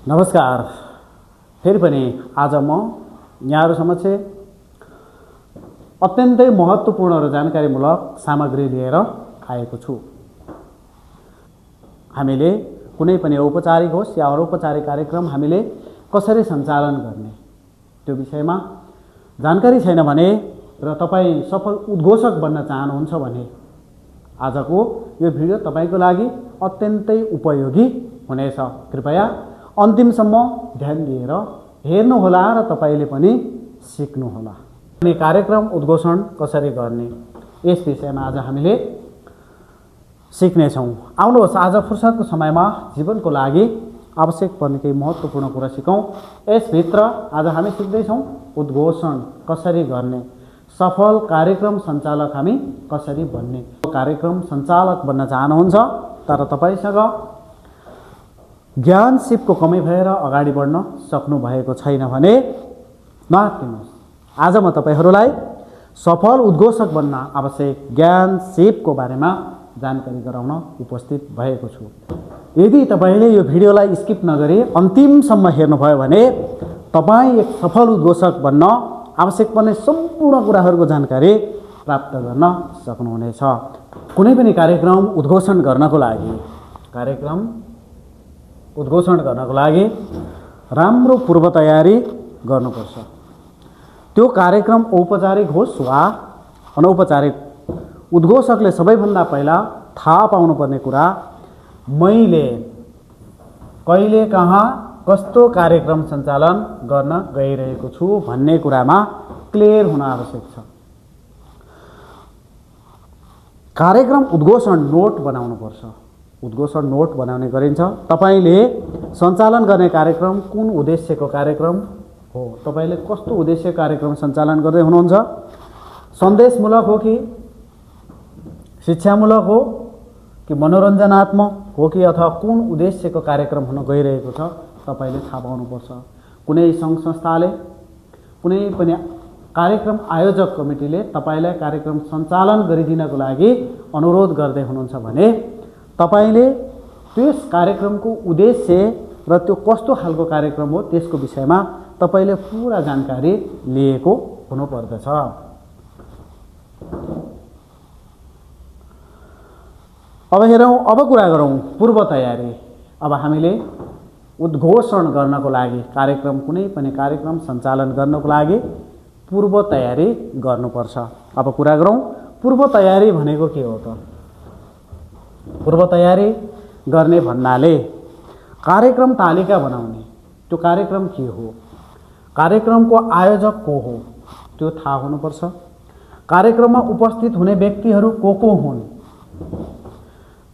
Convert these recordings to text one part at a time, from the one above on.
नमस्कार। फेरि पनि आज म यहाँहरु समक्ष अत्यन्तै महत्त्वपूर्ण र जानकारीमूलक सामग्री लिएर आएको छु। हामीले कुनै पनि औपचारिक होस् या अनौपचारिक कार्यक्रम हामीले कसरी सञ्चालन गर्ने त्यो विषयमा जानकारी छैन भने र तपाई सफल उद्घोषक बन्न चाहनुहुन्छ भने आजको यो भिडियो तपाईको लागि अत्यन्तै उपयोगी हुनेछ। कृपया अन्तिमसम्म ध्यान दिएर हेर्नुहोला र तपाईले पनि सिक्नुहोला। अनि कार्यक्रम उद्घोषण कसरी गर्ने यस विषयमा आज हामीले सिक्नेछौँ। आउनुहोस् आज फुर्सदको समयमा जीवनको लागि आवश्यक पर्ने केही महत्त्वपूर्ण कुरा सिकौँ। यसभित्र आज हामी सिक्दैछौँ उद्घोषण कसरी गर्ने, सफल कार्यक्रम सञ्चालक हामी कसरी बन्ने। कार्यक्रम सञ्चालक बन्न चाहनुहुन्छ तर तपाईसँग ज्ञान सिपको कमी भएर अगाडि बढ्न सक्नु भएको छैन भने नआत्तिनुहोस्। आज म तपाईहरूलाई सफल उद्घोषक बन्न आवश्यक ज्ञान सिपको बारेमा जानकारी गराउन उपस्थित भएको छु। यदि तपाईले यो भिडियोलाई स्किप नगरी अन्तिमसम्म हेर्नुभयो भने तपाई एक सफल उद्घोषक बन्न आवश्यक पर्ने सम्पूर्ण कुराहरूको जानकारी प्राप्त गर्न सक्नुहुनेछ। कुनै पनि कार्यक्रम उद्घोषण गर्नको लागि राम्रो पूर्व तयारी गर्नुपर्छ। त्यो कार्यक्रम औपचारिक होस् वा अनौपचारिक, उद्घोषकले सबैभन्दा पहिला थाहा पाउनुपर्ने कुरा मैले कहिले कहाँ कस्तो कार्यक्रम सञ्चालन गर्न गइरहेको छु भन्ने कुरामा क्लियर हुन आवश्यक छ। कार्यक्रम उद्घोषण नोट बनाउनुपर्छ। उद्घोषण नोट बनाउने गरिन्छ। तपाईले सञ्चालन गर्ने कार्यक्रम कुन उद्देश्यको कार्यक्रम हो, तपाईले कस्तो उद्देश्य कार्यक्रम सञ्चालन गर्दै हुनुहुन्छ, सन्देशमूलक हो कि शिक्षामूलक हो कि मनोरञ्जनात्मक हो कि अथवा कुन उद्देश्यको कार्यक्रम हुन गइरहेको छ तपाईले थाहा पाउनुपर्छ। कुनै सङ्घ संस्थाले कुनै पनि कार्यक्रम आयोजक कमिटीले तपाईलाई कार्यक्रम सञ्चालन गरिदिनको लागि अनुरोध गर्दै हुनुहुन्छ भने तपाईले त्यस कार्यक्रमको उद्देश्य र त्यो कस्तो खालको कार्यक्रम हो त्यसको विषयमा तपाईले पूरा जानकारी लिएको हुनुपर्दछ। अब कुरा गरौँ पूर्व तयारी। अब हामीले उद्घोषण गर्नको लागि कार्यक्रम कुनै पनि कार्यक्रम सञ्चालन गर्नको लागि पूर्व तयारी गर्नुपर्छ। अब कुरा गरौँ पूर्व तयारी भनेको के हो त। पूर्व तयारी गर्ने भन्नाले कार्यक्रम तालिका बनाउने। त्यो कार्यक्रम के हो, कार्यक्रमको आयोजक को हो त्यो थाहा हुनुपर्छ। कार्यक्रममा उपस्थित हुने व्यक्तिहरू को हुन्,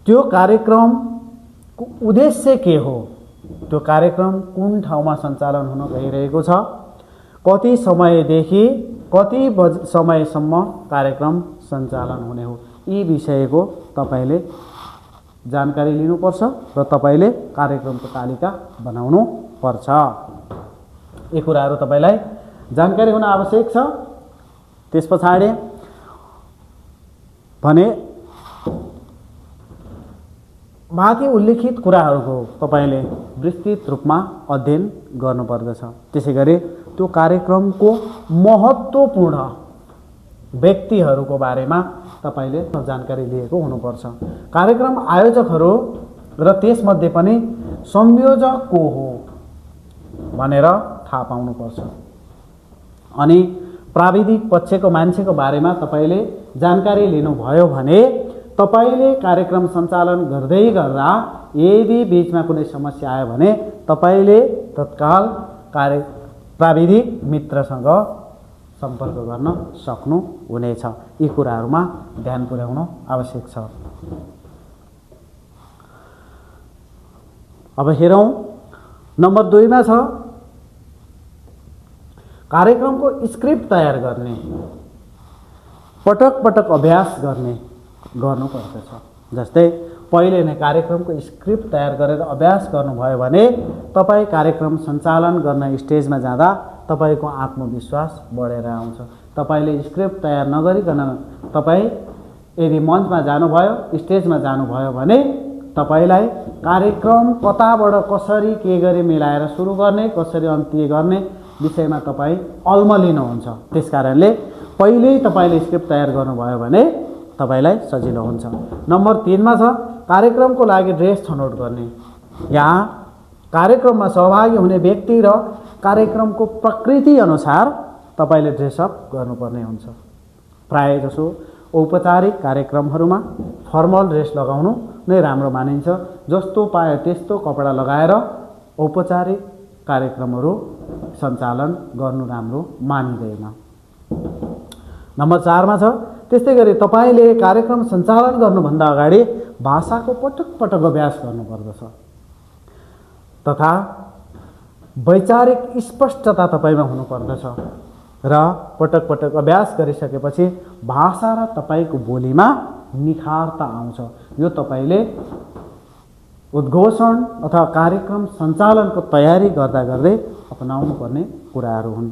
त्यो कार्यक्रमको उद्देश्य के हो, त्यो कार्यक्रम कुन ठाउँमा सञ्चालन हुन गइरहेको छ, कति समयदेखि कति समयसम्म कार्यक्रम सञ्चालन हुने हो, यी विषयको तपाईले जानकारी लिनुपर्छ र तपाईले कार्यक्रमको तालिका बनाउनु पर्छ। यी कुराहरू तपाईलाई जानकारी हुन आवश्यक छ। त्यसपछाडि भने माथि उल्लेखित कुराहरूको तपाईले विस्तृत रूपमा अध्ययन गर्नुपर्दछ। त्यसैगरी त्यो कार्यक्रमको महत्त्वपूर्ण व्यक्तिहरूको बारेमा तपाईले जानकारी लिएको हुनुपर्छ। कार्यक्रम आयोजकहरू र त्यसमध्ये पनि संयोजक को हो भनेर थाहा पाउनुपर्छ। अनि प्राविधिक पक्षको मान्छेको बारेमा तपाईले जानकारी लिनुभयो भने तपाईले कार्यक्रम सञ्चालन गर्दै गर्दा यदि बीचमा कुनै समस्या आयो भने तपाईले तत्काल प्राविधिक मित्रसँग सम्पर्क गर्न सक्नु हुनेछ। यी कुराहरूमा ध्यान पुर्याउन आवश्यक छ। अब हेरौँ नम्बर 2 मा छ कार्यक्रमको स्क्रिप्ट तयार गर्ने। पटक पटक अभ्यास गर्नुपर्दछ। जस्तै पहिले नै कार्यक्रमको स्क्रिप्ट तयार गरेर अभ्यास गर्नुभयो भने तपाई कार्यक्रम सञ्चालन गर्न स्टेजमा जाँदा तपाईको आत्मविश्वास बढेर आउँछ। तपाईले स्क्रिप्ट तयार नगरिकन तपाई यदि मञ्चमा जानुभयो, स्टेजमा जानुभयो भने तपाईलाई कार्यक्रम कताबाट कसरी के गरी मिलाएर सुरु गर्ने, कसरी अन्त्य गर्ने विषयमा तपाईँ अल्मलिनुहुन्छ। त्यसकारणले पहिल्यै तपाईँले स्क्रिप्ट तयार गर्नुभयो भने तपाईँलाई सजिलो हुन्छ। नम्बर 3 मा छ कार्यक्रमको लागि ड्रेस छनौट गर्ने। यहाँ कार्यक्रममा सहभागी हुने व्यक्ति र कार्यक्रमको प्रकृति अनुसार तपाईँले ड्रेसअप गर्नुपर्ने हुन्छ। प्रायःजसो औपचारिक कार्यक्रमहरूमा फर्मल ड्रेस लगाउनु नै राम्रो मानिन्छ। जस्तो पाए त्यस्तो कपडा लगाएर औपचारिक कार्यक्रमहरू सञ्चालन गर्नु राम्रो मानिँदैन। नम्बर 4 मा छ त्यस्तै गरी तपाईले कार्यक्रम सञ्चालन गर्नुभन्दा अगाडि भाषाको पटक पटक अभ्यास गर्नुपर्दछ तथा वैचारिक स्पष्टता तपाईमा हुनुपर्दछ र पटक पटक अभ्यास गरिसकेपछि भाषा र तपाईको बोलीमा निखारता आउँछ। यो तपाईले उद्घोषण अथवा कार्यक्रम सञ्चालनको तयारी गर्दा गर्दै अपनाउनु पर्ने कुराहरू हुन्।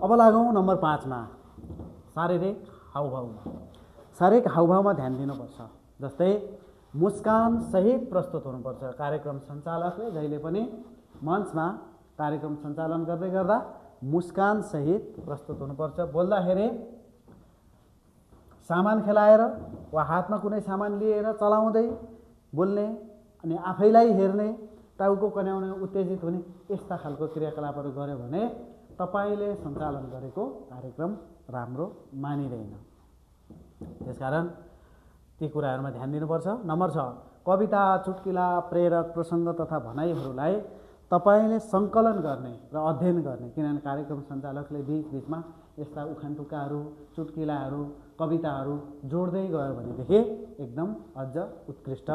अब लागौँ नम्बर 5 मा शारीरिक हाउभाउ। शारीरिक हाउभाउमा ध्यान दिनुपर्छ। जस्तै मुस्कान सहित प्रस्तुत हुनुपर्छ। कार्यक्रम सञ्चालकले जहिले पनि मञ्चमा कार्यक्रम सञ्चालन गर्दै गर्दा मुस्कान सहित प्रस्तुत हुनुपर्छ। बोल्दाखेरि सामान खेलाएर वा हातमा कुनै सामान लिएर चलाउँदै बोल्ने अनि आफैलाई हेर्ने, टाउको कन्याउने, उत्तेजित हुने यस्ता खालको क्रियाकलापहरू गर्यो भने तपाईले सञ्चालन गरेको कार्यक्रम राम्रो मानिँदैन। त्यसकारण ती कुराहरूमा ध्यान दिनुपर्छ। नम्बर 6 कविता, चुटकिला, प्रेरक प्रसङ्ग तथा भनाइहरूलाई तपाईले सङ्कलन गर्ने र अध्ययन गर्ने। किनभने कार्यक्रम सञ्चालकले बीचबीचमा यस्ता उखानटुक्काहरू, चुटकिलाहरू, कविताहरू जोड्दै गयो भनेदेखि एकदम अझ उत्कृष्ट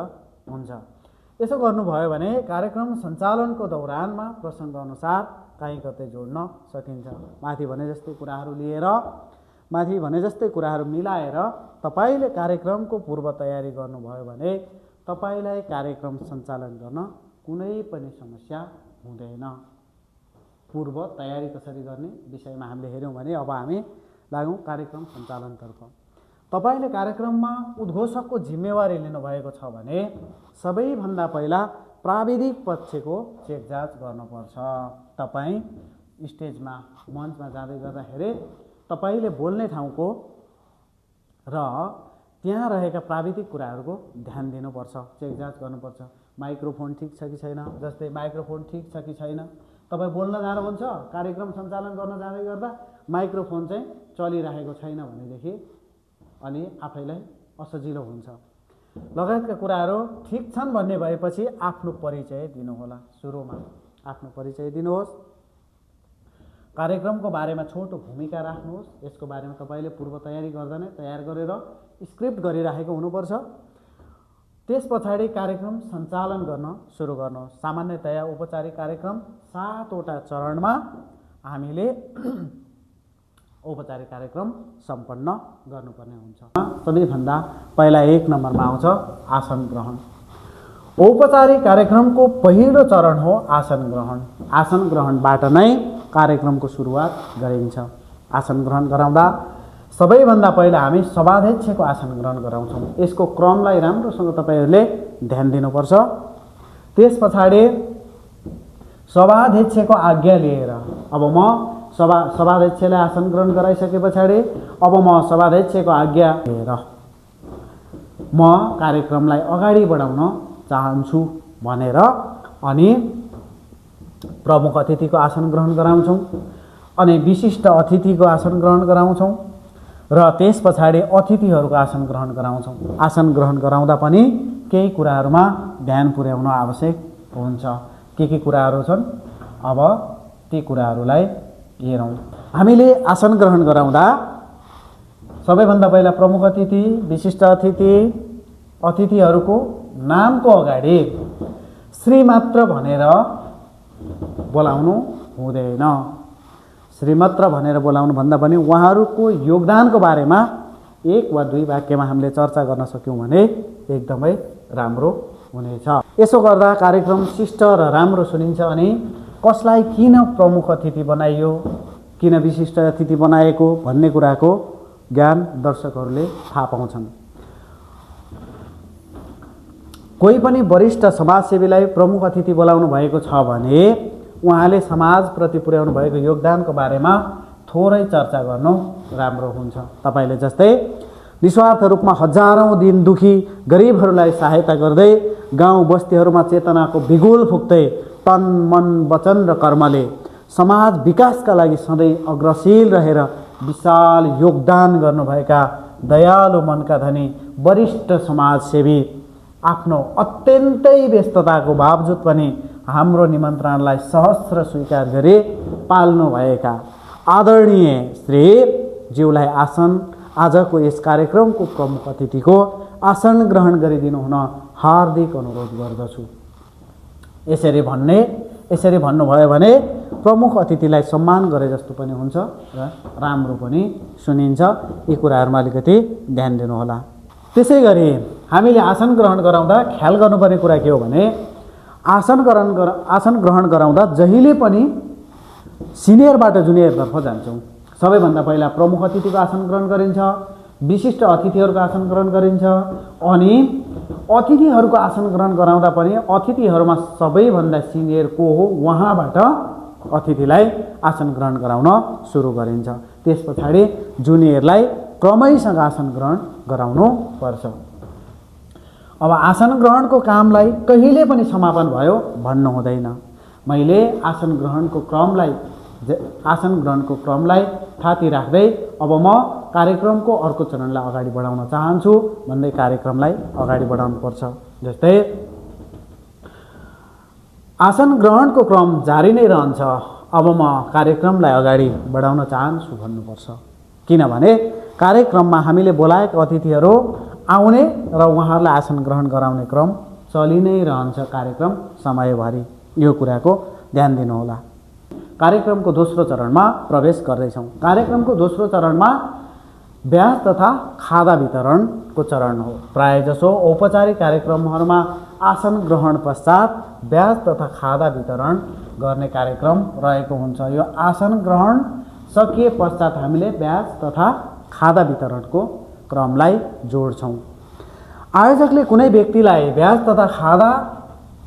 हुन्छ। यसो गर्नुभयो भने कार्यक्रम सञ्चालनको दौरानमा प्रसङ्ग अनुसार कहीँ कतै जोड्न सकिन्छ। माथि भने जस्तै कुराहरू मिलाएर तपाईले कार्यक्रमको पूर्व तयारी गर्नुभयो भने तपाईलाई कार्यक्रम सञ्चालन गर्न कुनै पनि समस्या हुँदैन। पूर्व तयारी कसरी गर्ने विषयमा हामीले हेर्यौँ भने अब हामी लागौँ कार्यक्रम सञ्चालनतर्फ। तपाईले कार्यक्रममा उद्घोषकको जिम्मेवारी लिनुभएको छ भने सबैभन्दा पहिला प्राविधिक पक्षको चेकजाँच गर्नुपर्छ। तपाईँ स्टेजमा मञ्चमा जाँदै गर्दाखेरि तपाईले बोल्ने ठाउँको र त्यहाँ रहेका प्राविधिक कुराहरूको ध्यान दिनुपर्छ, चेकजाँच गर्नुपर्छ। माइक्रोफोन ठिक छ कि छैन, जस्तै माइक्रोफोन ठिक छ कि छैन। तपाईँ बोल्न जानुहुन्छ, कार्यक्रम सञ्चालन गर्न जाँदै गर्दा माइक्रोफोन चाहिँ चलिरहेको छैन भनेदेखि अनि आफैलाई असजिलो हुन्छ। लगायतका कुराहरू ठिक छन् भन्ने भएपछि आफ्नो परिचय दिनुहोला। सुरुमा आफ्नो परिचय दिनुहोस्। कार्यक्रमको बारेमा छोटो भूमिका राख्नुहोस्। यसको बारेमा तपाईले पूर्व तयारी गर्दा नै तयार गरेर स्क्रिप्ट गरिराखेको हुनुपर्छ। त्यस पछाडि कार्यक्रम सञ्चालन गर्न सुरु गर्नुहोस्। सामान्यतया औपचारिक कार्यक्रम 7 वटा चरणमा हामीले औपचारिक कार्यक्रम सम्पन्न गर्नुपर्ने हुन्छ। सबैभन्दा पहिला 1 नम्बरमा आउँछ आसन ग्रहण। औपचारिक कार्यक्रमको पहिलो चरण हो आसन ग्रहण। आसन ग्रहणबाट नै कार्यक्रमको सुरुवात गरिन्छ। आसन ग्रहण गराउँदा सबैभन्दा पहिला हामी सभाध्यक्षको आसन ग्रहण गराउँछौँ। यसको क्रमलाई राम्रोसँग तपाईहरूले ध्यान दिनुपर्छ। त्यस पछाडि सभाध्यक्षको आज्ञा लिएर अब म सभाध्यक्षलाई आसन ग्रहण गराइसके पछाडि अब म सभाध्यक्षको आज्ञा लिएर म कार्यक्रमलाई अगाडि बढाउन चाहन्छु भनेर अनि प्रमुख अतिथिको आसन ग्रहण गराउँछौँ अनि विशिष्ट अतिथिको आसन ग्रहण गराउँछौँ र त्यस पछाडि अतिथिहरूको आसन ग्रहण गराउँछौँ। आसन ग्रहण गराउँदा पनि केही कुराहरूमा ध्यान पुर्याउन आवश्यक हुन्छ। के कुराहरू छन् अब ती कुराहरूलाई हेरौँ। हामीले आसन ग्रहण गराउँदा सबैभन्दा पहिला प्रमुख अतिथि, विशिष्ट अतिथि, अतिथिहरूको नामको अगाडि श्री मात्र भनेर बोलाउनु हुँदैन। श्री मात्र भनेर बोलाउनु भन्दा पनि उहाँहरूको योगदानको बारेमा 1 वा 2 वाक्यमा हामीले चर्चा गर्न सक्यौँ भने एकदमै राम्रो हुनेछ। यसो गर्दा कार्यक्रम शिष्ट र राम्रो सुनिन्छ। अनि कसलाई किन प्रमुख अतिथि बनाइयो, किन विशिष्ट अतिथि बनाएको भन्ने कुराको ज्ञान दर्शकहरूले थाहा पाउँछन्। कोही पनि वरिष्ठ समाजसेवीलाई प्रमुख अतिथि बोलाउनु भएको छ भने उहाँले समाजप्रति पुर्याउनु भएको योगदानको बारेमा थोरै चर्चा गर्नु राम्रो हुन्छ। तपाईले जस्तै निस्वार्थ रूपमा हजारौं दिन दुखी गरिबहरूलाई सहायता गर्दै गाउँ बस्तीहरूमा चेतनाको बिगुल फुक्दै तन मन वचन र कर्मले समाज विकासका लागि सधैँ अग्रशील रहेर विशाल योगदान गर्नुभएका दयालु मनका धनी वरिष्ठ समाजसेवी आफ्नो अत्यन्तै व्यस्तताको बावजुद पनि हाम्रो निमन्त्रणालाई सहस्र स्वीकार गरी पाल्नुभएका आदरणीय श्री ज्यूलाई आजको यस कार्यक्रमको प्रमुख अतिथिको आसन ग्रहण गरिदिनु हुन हार्दिक अनुरोध गर्दछु। यसरी भन्नुभयो भने प्रमुख अतिथिलाई सम्मान गरे जस्तो पनि हुन्छ र राम्रो पनि सुनिन्छ। यी कुराहरूमा अलिकति ध्यान दिनुहोला। त्यसै गरी हामीले आसन ग्रहण गराउँदा ख्याल गर्नुपर्ने कुरा के हो भने आसन ग्रहण गराउँदा जहिले पनि सिनियरबाट जुनियरतर्फ जान्छौँ। सबैभन्दा पहिला प्रमुख अतिथिको आसन ग्रहण गरिन्छ, विशिष्ट अतिथिहरूको आसन ग्रहण गरिन्छ, अनि अतिथिहरूको आसन ग्रहण गराउँदा पनि अतिथिहरूमा सबैभन्दा सिनियर को हो उहाँबाट अतिथिलाई आसन ग्रहण गराउन सुरु गरिन्छ। त्यस पछाडि जुनियरलाई क्रमैसँग आसन ग्रहण गराउनु पर्छ। अब आसन ग्रहणको कामलाई कहिले पनि समापन भयो भन्नु हुँदैन। मैले आसन ग्रहणको क्रमलाई थाती राख्दै अब म कार्यक्रमको अर्को चरणलाई अगाडि बढाउन चाहन्छु भन्दै कार्यक्रमलाई अगाडि बढाउनुपर्छ। जस्तै आसन ग्रहणको क्रम जारी नै रहन्छ, अब म कार्यक्रमलाई अगाडि बढाउन चाहन्छु भन्नुपर्छ। किनभने कार्यक्रममा हामीले बोलाएका अतिथिहरू आउने र उहाँहरूलाई आसन ग्रहण गराउने क्रम चलि नै रहन्छ कार्यक्रम समयभरि। यो कुराको ध्यान दिनुहोला। कार्यक्रमको दोस्रो चरणमा प्रवेश गर्दैछौँ। कार्यक्रमको दोस्रो चरणमा ब्याज तथा खादा वितरणको चरण हो। प्रायःजसो औपचारिक कार्यक्रमहरूमा आसन ग्रहण पश्चात ब्याज तथा खादा वितरण गर्ने कार्यक्रम रहेको हुन्छ। यो आसन ग्रहण सकिए पश्चात हामीले ब्याज तथा खादा वितरणको क्रमलाई जोड्छौँ। आयोजकले कुनै व्यक्तिलाई ब्याज तथा खादा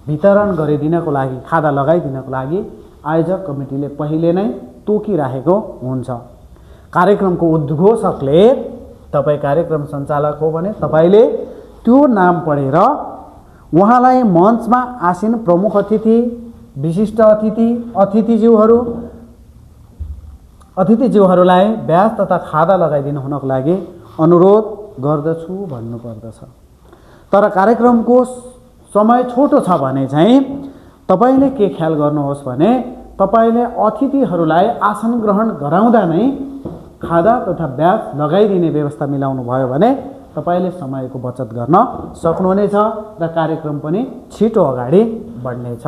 वितरण गरिदिनको लागि, खादा लगाइदिनको लागि आयोजक कमिटीले पहिले नै तोकिराखेको हुन्छ। कार्यक्रमको उद्घोषकले, तपाईँ कार्यक्रम सञ्चालक हो भने तपाईँले त्यो नाम पढेर उहाँलाई मञ्चमा आसीन प्रमुख अतिथि, विशिष्ट अतिथिज्यूहरूलाई ब्याज तथा खादा लगाइदिनु हुनको लागि अनुरोध गर्दछु भन्नुपर्दछ। तर कार्यक्रमको समय छोटो छ भने चाहिँ तपाईले के ख्याल गर्नुहोस् भने तपाईले अतिथिहरूलाई आसन ग्रहण गराउँदा नै खादा तथा ब्याज लगाइदिने व्यवस्था मिलाउनु भयो भने तपाईले समयको बचत गर्न सक्नुहुनेछ र कार्यक्रम पनि छिटो अगाडि बढ्नेछ।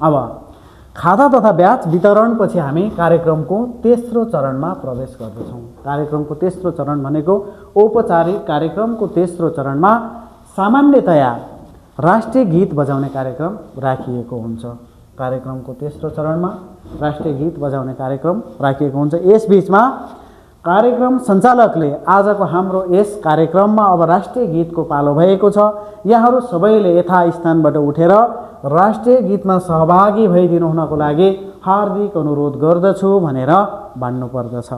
अब खादा तथा ब्याज वितरणपछि हामी कार्यक्रमको तेस्रो चरणमा प्रवेश गर्दछौँ। कार्यक्रमको तेस्रो चरण भनेको औपचारिक कार्यक्रमको तेस्रो चरणमा सामान्यतया राष्ट्रिय गीत बजाउने कार्यक्रम राखिएको हुन्छ। कार्यक्रमको तेस्रो चरणमा राष्ट्रिय गीत बजाउने कार्यक्रम राखिएको हुन्छ। यसबीचमा कार्यक्रम सञ्चालकले आजको हाम्रो यस कार्यक्रममा अब राष्ट्रिय गीतको पालो भएको छ, यहाँहरू सबैले यथास्थानबाट उठेर राष्ट्रिय गीतमा सहभागी भइदिनु हुनको लागि हार्दिक अनुरोध गर्दछु भनेर भन्नुपर्दछ।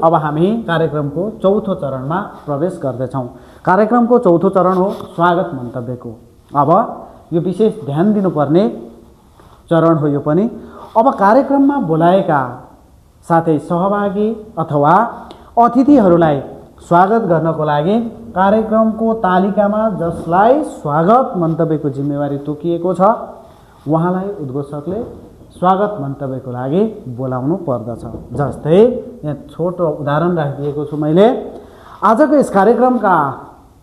अब हामी कार्यक्रमको चौथो चरणमा प्रवेश गर्दैछौँ। कार्यक्रमको चौथो चरण हो स्वागत मन्तव्यको। अब यो विशेष ध्यान दिनुपर्ने चरण हो यो पनि। अब कार्यक्रममा बोलाएका साथै सहभागी अथवा अतिथिहरूलाई स्वागत गर्नको लागि कार्यक्रमको तालिकामा जसलाई स्वागत मन्तव्यको जिम्मेवारी तोकिएको छ उहाँलाई उद्घोषकले स्वागत मन्तव्यको लागि बोलाउनु पर्दछ। जस्तै यहाँ छोटो उदाहरण राखिदिएको छु मैले। आजको यस कार्यक्रमका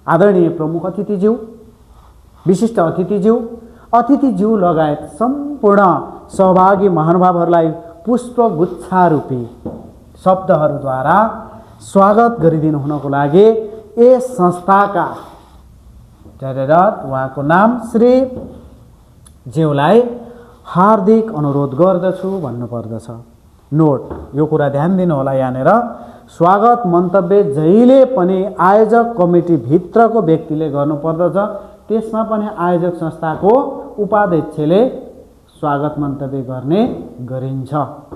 आदरणीय प्रमुख अतिथिज्यू, विशिष्ट अतिथिज्यू लगायत सम्पूर्ण सहभागी महानुभावहरूलाई पुष्पगुच्छारूपी शब्दहरूद्वारा स्वागत गरिदिनु हुनको लागि यस संस्थाका उहाँको नाम श्री ज्यूलाई हार्दिक अनुरोध गर्दछु भन्नुपर्दछ। नोट, यो कुरा ध्यान दिनु होला यहाँनिर। स्वागत मन्तव्य जहिले पनि आयोजक कमिटीभित्रको व्यक्तिले गर्नुपर्दछ। त्यसमा पनि आयोजक संस्थाको उपाध्यक्षले स्वागत मन्तव्य गर्ने गरिन्छ।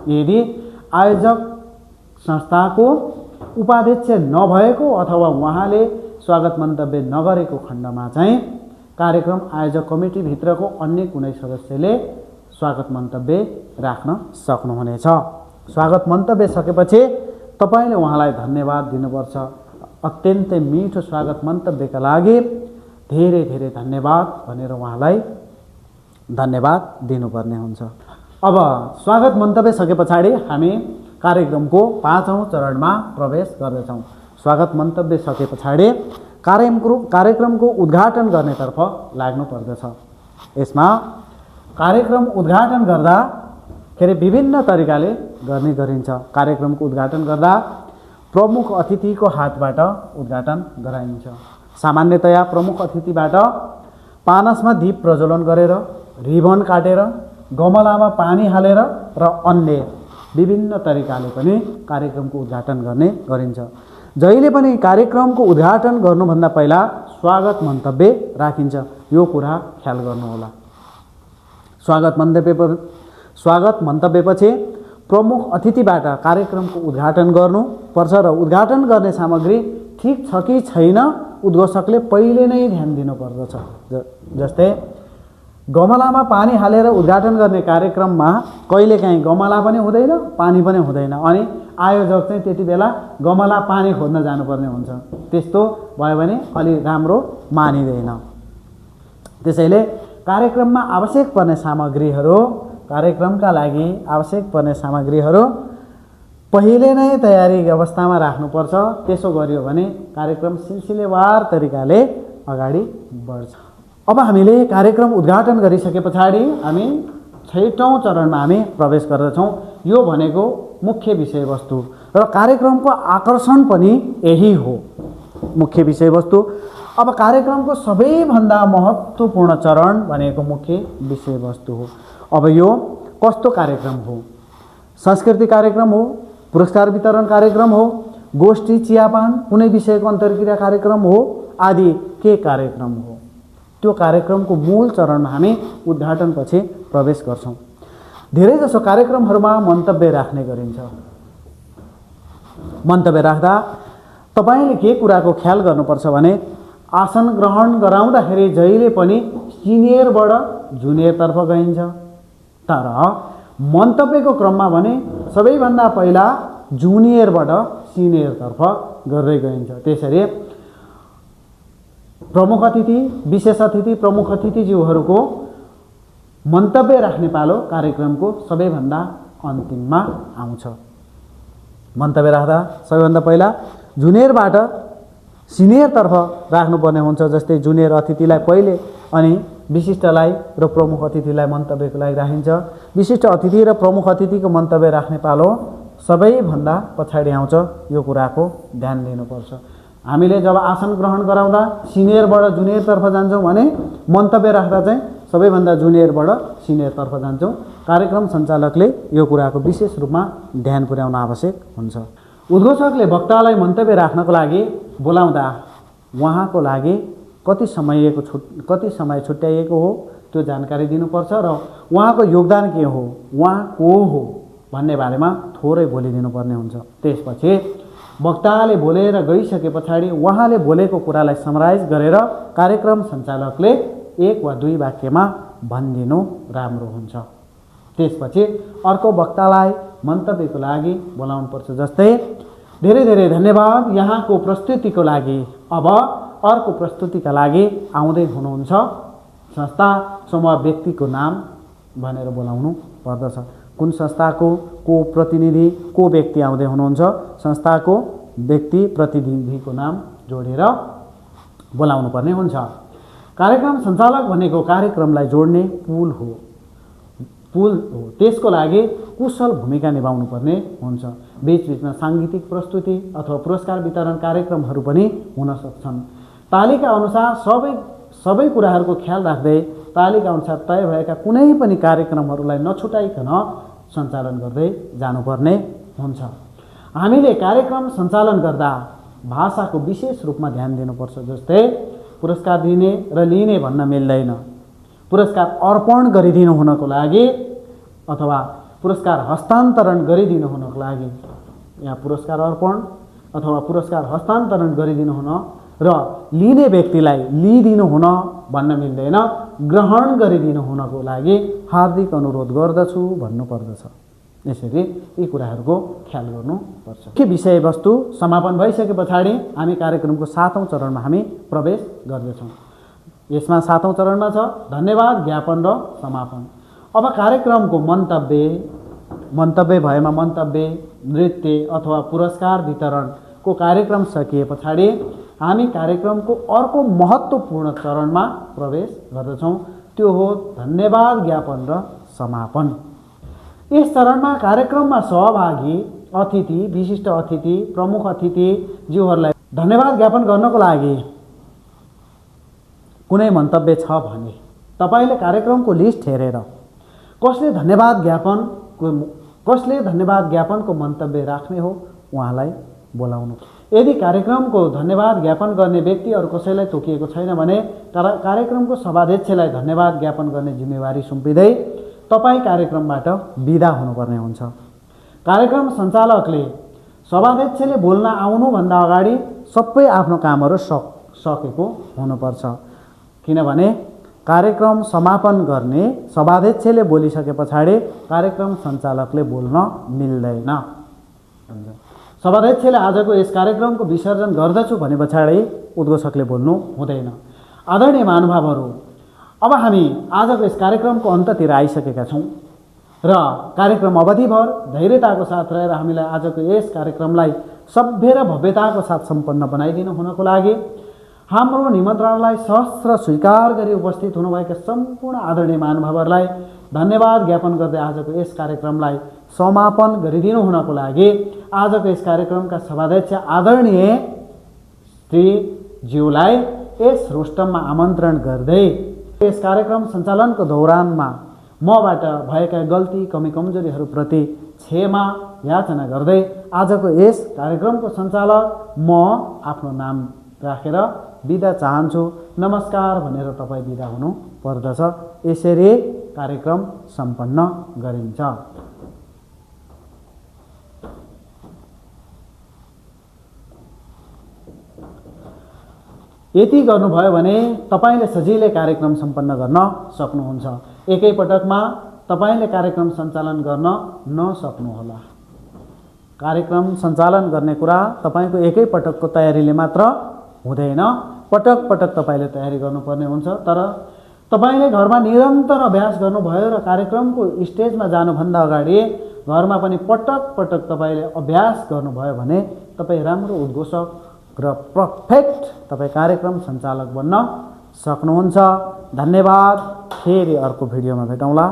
यदि आयोजक संस्थाको उपाध्यक्ष नभएको अथवा उहाँले स्वागत मन्तव्य नगरेको खण्डमा चाहिँ कार्यक्रम आयोजक कमिटीभित्रको अन्य कुनै सदस्यले स्वागत मन्तव्य राख्न सक्नुहुनेछ। स्वागत मन्तव्य सकेपछि तपाईले उहाँलाई धन्यवाद दिनुपर्छ। अत्यन्तै मिठो स्वागत मन्तव्यका लागि धेरै धेरै धन्यवाद भनेर उहाँलाई धन्यवाद दिनुपर्ने हुन्छ। अब स्वागत मन्तव्य सके पछाडि हामी कार्यक्रमको 5औं चरणमा प्रवेश गर्दछौँ। स्वागत मन्तव्य सके पछाडि कार्यक्रमको उद्घाटन गर्नेतर्फ लाग्नु पर्दछ। यसमा कार्यक्रम उद्घाटन गर्दा विभिन्न तरिकाले गर्ने गरिन्छ। कार्यक्रमको उद्घाटन गर्दा प्रमुख अतिथिको हातबाट उद्घाटन गराइन्छ। सामान्यतया प्रमुख अतिथिबाट पानसमा दीप प्रज्वलन गरेर, रिबन काटेर, गमलामा पानी हालेर र अन्य विभिन्न तरिकाले पनि कार्यक्रमको उद्घाटन गर्ने गरिन्छ। जहिले पनि कार्यक्रमको उद्घाटन गर्नुभन्दा पहिला स्वागत मन्तव्य राखिन्छ। यो कुरा ख्याल गर्नुहोला। स्वागत मन्तव्यपछि प्रमुख अतिथिबाट कार्यक्रमको उद्घाटन गर्नुपर्छ र उद्घाटन गर्ने सामग्री ठिक छ कि छैन उद्घोषकले पहिले नै ध्यान दिनुपर्दछ। जस्तै गमलामा पानी हालेर उद्घाटन गर्ने कार्यक्रममा कहिलेकाहीँ गमला पनि हुँदैन, पानी पनि हुँदैन, अनि आयोजक चाहिँ त्यति बेला गमला पानी खोज्न जानुपर्ने हुन्छ। त्यस्तो भयो भने अलि राम्रो मानिँदैन। त्यसैले कार्यक्रममा आवश्यक पर्ने सामग्रीहरू, कार्यक्रमका लागि आवश्यक पर्ने सामग्रीहरू पहिले नै तयारी अवस्थामा राख्नुपर्छ। त्यसो गरियो भने कार्यक्रम सिलसिलेवार तरिकाले अगाडि बढ्छ। अब हामीले कार्यक्रम उद्घाटन गरिसके पछाडि हामी 6औं चरणमा हामी प्रवेश गर्दछौँ। यो भनेको मुख्य विषयवस्तु र कार्यक्रमको आकर्षण पनि यही हो, मुख्य विषयवस्तु। अब कार्यक्रमको सबैभन्दा महत्त्वपूर्ण चरण भनेको मुख्य विषयवस्तु हो। अब यो कस्तो कार्यक्रम हो? सांस्कृतिक कार्यक्रम हो, पुरस्कार वितरण कार्यक्रम हो, गोष्ठी चियापान, कुनै विषयको अन्तर्क्रिया कार्यक्रम हो, आदि के कार्यक्रम हो? त्यो कार्यक्रमको मूल चरणमा हामी उद्घाटनपछि प्रवेश गर्छौँ। धेरैजसो कार्यक्रमहरूमा मन्तव्य राख्ने गरिन्छ। मन्तव्य राख्दा तपाईले के कुराको ख्याल गर्नुपर्छ भने आसन ग्रहण गराउँदाखेरि जहिले पनि सिनियरबाट जुनियरतर्फ गइन्छ, तर मन्तव्यको क्रममा भने सबैभन्दा पहिला जुनियरबाट सिनियरतर्फ गर्दै गइन्छ। त्यसरी प्रमुख अतिथि, विशेष अतिथि, प्रमुख अतिथिज्यूहरूको मन्तव्य राख्ने पालो कार्यक्रमको सबैभन्दा अन्तिममा आउँछ। मन्तव्य राख्दा सबैभन्दा पहिला जुनियरबाट सिनियरतर्फ राख्नुपर्ने हुन्छ। जस्तै जुनियर अतिथिलाई पहिले अनि विशिष्टलाई र प्रमुख अतिथिलाई मन्तव्यको लागि राखिन्छ। विशिष्ट अतिथि र प्रमुख अतिथिको मन्तव्य राख्ने पालो सबैभन्दा पछाडि आउँछ। यो कुराको ध्यान दिनुपर्छ। हामीले जब आसन ग्रहण गराउँदा सिनियरबाट जुनियरतर्फ जान्छौँ भने मन्तव्य राख्दा चाहिँ सबैभन्दा जुनियरबाट सिनियरतर्फ जान्छौँ। कार्यक्रम सञ्चालकले यो कुराको विशेष रूपमा ध्यान पुर्याउन आवश्यक हुन्छ। उद्घोषकले वक्तालाई मन्तव्य राख्नको लागि बोलाउँदा उहाँको लागि कति समय छुट्याइएको हो त्यो जानकारी दिनुपर्छ र उहाँको योगदान के हो, उहाँ को हो भन्ने बारेमा थोरै बोलिदिनुपर्ने हुन्छ। त्यसपछि वक्ताले बोलेर गइसके पछाडि उहाँले बोलेको कुरालाई समराइज गरेर कार्यक्रम सञ्चालकले 1 वा 2 वाक्यमा भनिदिनु राम्रो हुन्छ। त्यसपछि अर्को वक्तालाई मन्तव्यको लागि बोलाउनुपर्छ। जस्तै धेरै धेरै धन्यवाद यहाँको प्रस्तुतिको लागि। अब अर्को प्रस्तुतिका लागि आउँदै हुनुहुन्छ संस्था समूह व्यक्तिको नाम भनेर बोलाउनु पर्दछ। कुन संस्थाको को प्रतिनिधि को व्यक्ति आउँदै हुनुहुन्छ, संस्थाको व्यक्ति प्रतिनिधिको नाम जोडेर बोलाउनु पर्ने हुन्छ। कार्यक्रम सञ्चालक भनेको कार्यक्रमलाई जोड्ने पुल हो। त्यसको लागि कुशल भूमिका निभाउनु पर्ने हुन्छ। बीचबीचमा साङ्गीतिक प्रस्तुति अथवा पुरस्कार वितरण कार्यक्रमहरू पनि हुन सक्छन्। तालिका अनुसार सबै कुराहरूको ख्याल राख्दै तालिका अनुसार तय भएका कुनै पनि कार्यक्रमहरूलाई नछुटाइकन सञ्चालन गर्दै जानुपर्ने हुन्छ। हामीले कार्यक्रम सञ्चालन गर्दा भाषाको विशेष रूपमा ध्यान दिनुपर्छ। जस्तै पुरस्कार दिने र लिने भन्न मिल्दैन। पुरस्कार अर्पण गरिदिनु हुनको लागि अथवा पुरस्कार हस्तान्तरण गरिदिनु हुनको लागि, यहाँ पुरस्कार अर्पण अथवा पुरस्कार हस्तान्तरण गरिदिनु हुन र लिने व्यक्तिलाई लिइदिनु हुन भन्न मिल्दैन। ग्रहण गरिदिनु हुनको लागि हार्दिक अनुरोध गर्दछु भन्नुपर्दछ। यसरी यी कुराहरूको ख्याल गर्नुपर्छ। के विषयवस्तु समापन भइसके पछाडि हामी कार्यक्रमको 7औं चरणमा हामी प्रवेश गर्दछौँ। यसमा 7औं चरणमा छ धन्यवाद ज्ञापन र समापन। अब कार्यक्रमको मन्तव्य भएमा मन्तव्य, नृत्य अथवा पुरस्कार वितरणको कार्यक्रम सकिए पछाडि हामी कार्यक्रमको अर्को महत्त्वपूर्ण चरणमा प्रवेश गर्दछौँ। त्यो हो धन्यवाद ज्ञापन र समापन। यस चरणमा कार्यक्रममा सहभागी अतिथि, विशिष्ट अतिथि, प्रमुख अतिथिज्यूहरूलाई धन्यवाद ज्ञापन गर्नको लागि कुनै मन्तव्य छ भने तपाईले कार्यक्रमको लिस्ट हेरेर कसले धन्यवाद ज्ञापनको मन्तव्य राख्ने हो उहाँलाई बोलाउनु। यदि कार्यक्रमको धन्यवाद ज्ञापन गर्ने व्यक्ति अरू कसैलाई तोकिएको छैन भने कार्यक्रमको सभाध्यक्षलाई धन्यवाद ज्ञापन गर्ने जिम्मेवारी सुम्पिँदै तपाईँ कार्यक्रमबाट बिदा हुनुपर्ने हुन्छ। कार्यक्रम सञ्चालकले सभाध्यक्षले बोल्न आउनुभन्दा अगाडि सबै आफ्नो कामहरू सकेको हुनुपर्छ। किनभने कार्यक्रम समापन गर्ने सभाध्यक्षले बोलिसके पछाडि कार्यक्रम सञ्चालकले बोल्न मिल्दैन। सभाध्यक्षले आजको यस कार्यक्रमको विसर्जन गर्दछु भने पछाडि उद्घोषकले बोल्नु हुँदैन। आदरणीय महानुभावहरू, अब हामी आजको यस कार्यक्रमको अन्ततिर आइसकेका छौँ र कार्यक्रम अवधिभर धैर्यताको साथ रहेर हामीलाई आजको यस कार्यक्रमलाई सभ्य र भव्यताको साथ सम्पन्न बनाइदिनु हुनको लागि हाम्रो निमन्त्रणालाई सहस्र स्वीकार गरी उपस्थित हुनुभएका सम्पूर्ण आदरणीय महानुभावहरूलाई धन्यवाद ज्ञापन गर्दै आजको यस कार्यक्रमलाई समापन गरिदिनु हुनको लागि आजको यस कार्यक्रमका सभाध्यक्ष आदरणीय श्री ज्यूलाई यस रोस्टममा आमन्त्रण गर्दै यस कार्यक्रम सञ्चालनको दौरानमा मबाट भएका गल्ती कमी कमजोरीहरूप्रति क्षमा याचना गर्दै आजको यस कार्यक्रमको सञ्चालक म आफ्नो नाम राखेर बिदा चाहन्छु। नमस्कार भनेर तपाईँ बिदा हुनु पर्दछ। यसरी कार्यक्रम सम्पन्न गरिन्छ। यति गर्नुभयो भने तपाईले सजिलै कार्यक्रम सम्पन्न गर्न सक्नुहुन्छ। एकै पटकमा तपाईले कार्यक्रम सञ्चालन गर्न नसक्नुहोला। कार्यक्रम सञ्चालन गर्ने कुरा तपाईको एकै पटकको तयारीले मात्र हुँदैन। पटक पटक तपाईले तयारी गर्नुपर्ने हुन्छ। तर तपाईले घरमा निरन्तर अभ्यास गर्नुभयो र कार्यक्रमको स्टेजमा जानुभन्दा अगाडि घरमा पनि पटक पटक तपाईले अभ्यास गर्नुभयो भने तपाई राम्रो उद्घोषक र पर्फेक्ट तपाई कार्यक्रम सञ्चालक बन्न सक्नुहुन्छ। धन्यवाद। फेरि अर्को भिडियोमा भेटौँला।